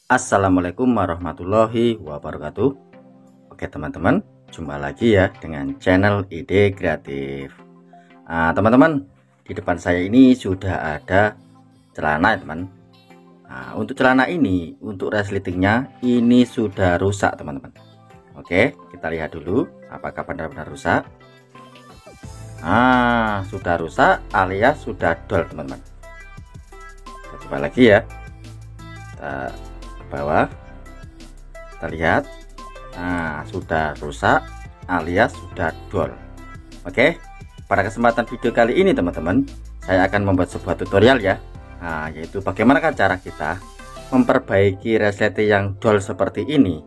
Assalamualaikum warahmatullahi wabarakatuh. Oke teman-teman, jumpa lagi ya dengan channel Ide Kreatif. Teman-teman, di depan saya ini sudah ada celana ya teman. Untuk celana ini, untuk resletingnya ini sudah rusak teman-teman. Oke, kita lihat dulu apakah benar-benar rusak. Sudah rusak alias sudah dol teman-teman. Kita coba lagi ya. Kita bawah, kita lihat. Sudah rusak alias sudah dol. Oke, pada kesempatan video kali ini teman-teman, saya akan membuat sebuah tutorial ya, yaitu bagaimana cara kita memperbaiki resleting yang dol seperti ini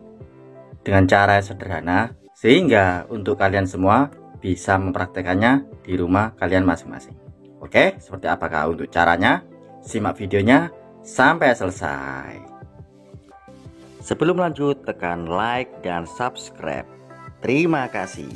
dengan cara sederhana, sehingga untuk kalian semua bisa mempraktekannya di rumah kalian masing-masing. Oke, seperti apakah untuk caranya? Simak videonya sampai selesai. Sebelum lanjut, tekan like dan subscribe. Terima kasih.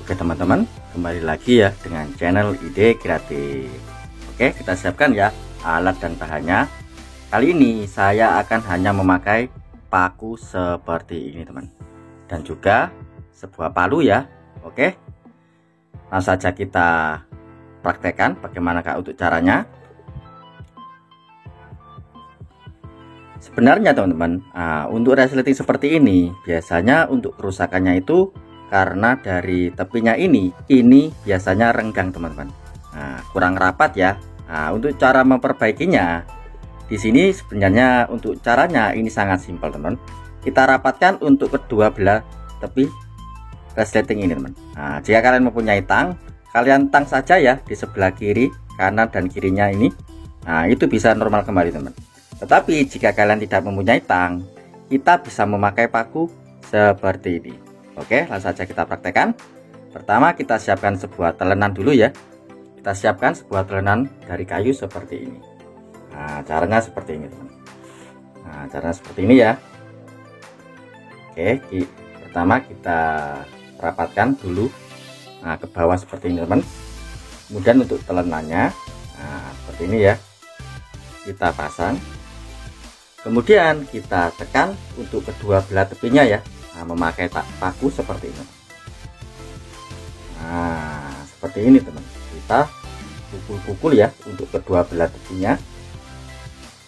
Oke teman-teman, kembali lagi ya dengan channel Ide Kreatif. Oke, kita siapkan ya alat dan bahannya. Kali ini saya akan hanya memakai paku seperti ini teman, dan juga sebuah palu ya. Oke, langsung saja kita praktekkan bagaimanakah untuk caranya. Sebenarnya teman-teman, untuk resleting seperti ini biasanya untuk kerusakannya itu karena dari tepinya ini biasanya renggang teman-teman, kurang rapat ya. Untuk cara memperbaikinya, di sini sebenarnya untuk caranya ini sangat simpel teman. Kita rapatkan untuk kedua belah tepi resleting ini teman. Jika kalian mempunyai tang, kalian tang saja ya di sebelah kiri, kanan dan kirinya ini. Itu bisa normal kembali teman. Tetapi jika kalian tidak mempunyai tang, kita bisa memakai paku seperti ini. Oke, langsung saja kita praktekkan. Pertama kita siapkan sebuah telenan dulu ya. Kita siapkan sebuah telenan dari kayu seperti ini. Caranya seperti ini teman. Caranya seperti ini ya. Oke, pertama kita rapatkan dulu ke bawah seperti ini teman. Kemudian untuk telenannya seperti ini ya, kita pasang. Kemudian kita tekan untuk kedua belah tepinya ya, memakai paku seperti ini. Seperti ini teman. Kita pukul-pukul ya untuk kedua belah tepinya,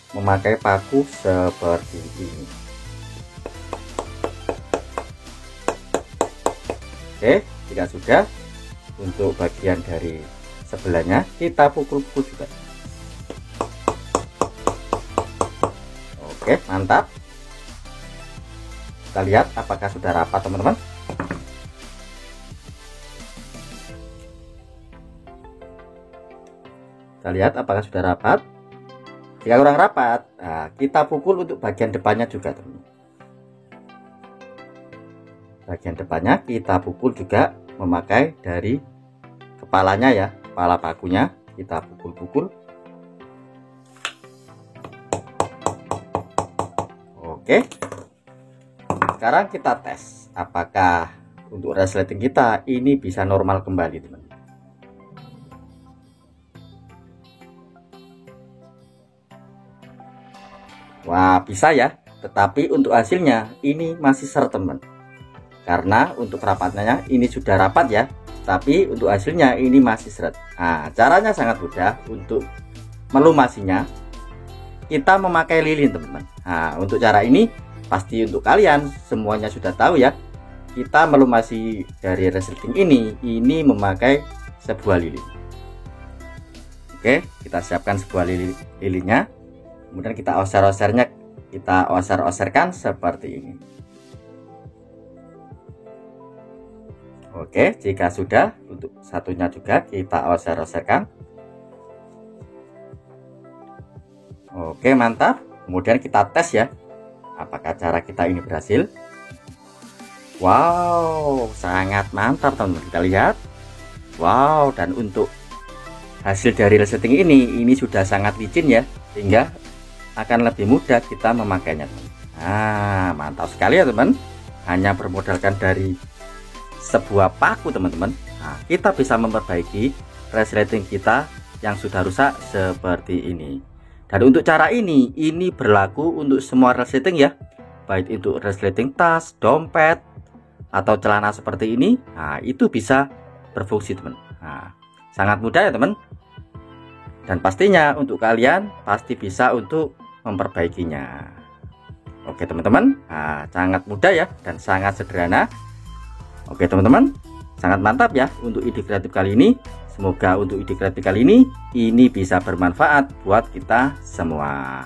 memakai paku seperti ini. Oke, jika sudah, untuk bagian dari sebelahnya kita pukul-pukul juga. Oke, mantap. Kita lihat apakah sudah rapat teman-teman. Kita lihat apakah sudah rapat. Jika kurang rapat, kita pukul untuk bagian depannya juga teman. Bagian depannya kita pukul juga memakai dari kepalanya ya, kepala pakunya kita pukul-pukul. Oke, sekarang kita tes apakah untuk resleting kita ini bisa normal kembali teman. Wah, bisa ya, tetapi untuk hasilnya ini masih seret teman. Karena untuk rapatnya ini sudah rapat ya, tapi untuk hasilnya ini masih seret. Caranya sangat mudah. Untuk melumasinya kita memakai lilin teman-teman. Untuk cara ini pasti untuk kalian semuanya sudah tahu ya. Kita melumasi dari resleting ini memakai sebuah lilin. Oke, kita siapkan sebuah lilinnya. Kemudian kita oser-osernya, kita oser-oserkan seperti ini. Oke, jika sudah, untuk satunya juga kita oser-oserkan. Oke, mantap. Kemudian kita tes ya, apakah cara kita ini berhasil. Wow, sangat mantap teman-teman. Kita lihat. Wow, dan untuk hasil dari resleting ini sudah sangat licin ya, sehingga akan lebih mudah kita memakainya. mantap sekali ya teman. Hanya bermodalkan dari sebuah paku teman-teman, nah, kita bisa memperbaiki resleting kita yang sudah rusak seperti ini. Dan untuk cara ini berlaku untuk semua resleting ya, baik untuk resleting tas, dompet, atau celana seperti ini. Nah, itu bisa berfungsi teman. Nah, sangat mudah ya teman. Dan pastinya untuk kalian pasti bisa untuk memperbaikinya. Oke teman-teman, nah, sangat mudah ya dan sangat sederhana. Oke teman-teman, sangat mantap ya untuk ide kreatif kali ini. Semoga untuk ide kreatif kali ini bisa bermanfaat buat kita semua.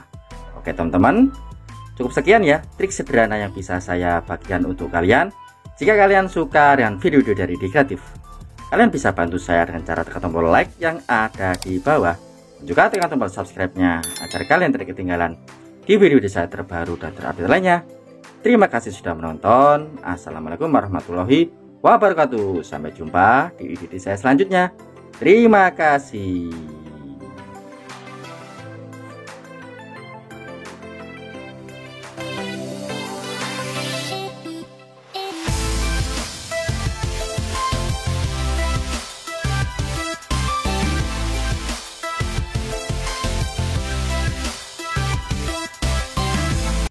Oke teman-teman, cukup sekian ya trik sederhana yang bisa saya bagikan untuk kalian. Jika kalian suka dengan video dari ide kreatif, kalian bisa bantu saya dengan cara tekan tombol like yang ada di bawah, dan juga tekan tombol subscribe-nya agar kalian tidak ketinggalan di video saya terbaru dan terupdate lainnya. Terima kasih sudah menonton. Assalamualaikum warahmatullahi wabarakatuh. Sampai jumpa di video saya selanjutnya. Terima kasih.